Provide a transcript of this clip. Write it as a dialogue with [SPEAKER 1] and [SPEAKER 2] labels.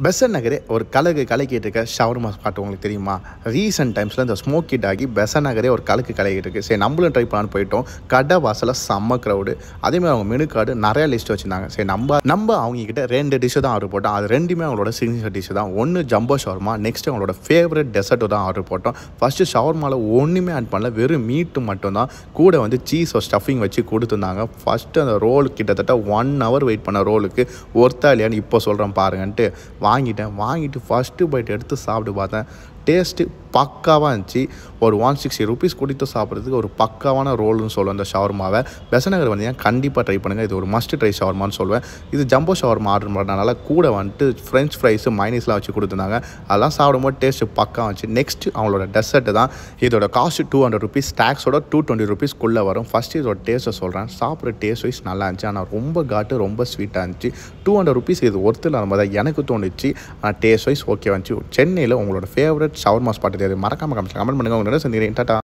[SPEAKER 1] பெசன்ட் நகரே ஒரு கலக்கிட்டு இருக்க ஷவர்மா ஸ்பாட் உங்களுக்கு தெரியுமா? ரீசெண்ட் டைம்ஸில் இந்த ஸ்மோக் ஹிட் ஆகி பெசன்ட் நகரே ஒரு கலக்கிட்டு இருக்கு. சரி, நம்மளும் ட்ரை பண்ணலான்னு போயிட்டோம். கடை வாசலில் செம்ம க்ரௌடு. அதேமாதிரி அவங்க மெனு கார்டு நிறையா லிஸ்ட் வச்சுருந்தாங்க. சரி, நம்ம அவங்ககிட்ட 2 டிஷ்ஷு தான் ஆர்டர் போட்டோம். அது ரெண்டுமே அவங்களோட சிக்னேச்சர் டிஷ்ஷு தான். ஒன்று ஜம்போ ஷவர்மா, நெக்ஸ்ட் அவங்களோட ஃபேவரட் டெசர்ட்டு தான் ஆர்டர் போட்டோம். ஃபஸ்ட்டு ஷவர்மாவில் ஒன்றுமே ஆட் பண்ணல, வெறும் மீட்டு மட்டும்தான். கூட வந்து சீஸ் ஸ்டஃபிங் வச்சு கொடுத்துருந்தாங்க. ஃபஸ்ட்டு அந்த ரோல் கிட்டத்தட்ட 1 hour வெயிட் பண்ண ரோலுக்கு ஒர்த்தா இல்லையான்னு இப்போ சொல்கிறேன் பாருங்கன்ட்டு வாங்கிட்டு ஃபஸ்ட்டு பைட் எடுத்து சாப்பிட்டு பார்த்தேன். டேஸ்ட்டு பக்காவாக இருந்துச்சு. ஒரு 160 rupees கொடுத்து சாப்பிட்றதுக்கு ஒரு பக்காவான ரோல்னு சொல்லுவேன் இந்த ஷவர்மாவை. பெசன்ட் நகர் வந்தீங்கன்னா கண்டிப்பாக ட்ரை பண்ணுங்கள். இது ஒரு மஸ்ட் ட்ரை ஷவர்மான்னு சொல்லுவேன். இது ஜம்போ ஷவர்மா ஆர்டர் பண்ணுறதுனால கூட வந்துட்டு ஃப்ரெஞ்ச் ஃப்ரைஸு மைனீஸ்லாம் வச்சு கொடுத்துருந்தாங்க. அதெல்லாம் சாப்பிடும்போது டேஸ்ட்டு பக்கா வந்துச்சு. நெக்ஸ்ட்டு அவங்களோட டெசர்ட்டு தான். இதோட காஸ்ட்டு 200 rupees, டேக்ஸோட 220 rupeesக்குள்ளே வரும். ஃபஸ்ட்டு இதோட டேஸ்ட்டை சொல்கிறேன். சாப்பிட்ற டேஸ்ட் வைஸ் நல்லா இருந்துச்சு. ஆனால் ரொம்ப காட்டு, ரொம்ப ஸ்வீட்டாக இருந்துச்சு. 200 rupees இது ஒர்த்து இல்லாத மாதிரி தான் எனக்கு தோணுச்சு. ஆனால் டேஸ்ட் வைஸ் ஓகே வந்துச்சு. சென்னையில் உங்களோட ஃபேவரட் ஷவர்மா ஸ்பாட் இது. மறக்காமல் கமெண்ட் பண்ணுங்கள். உங்களோட சந்திக்கிறேன். டாடா.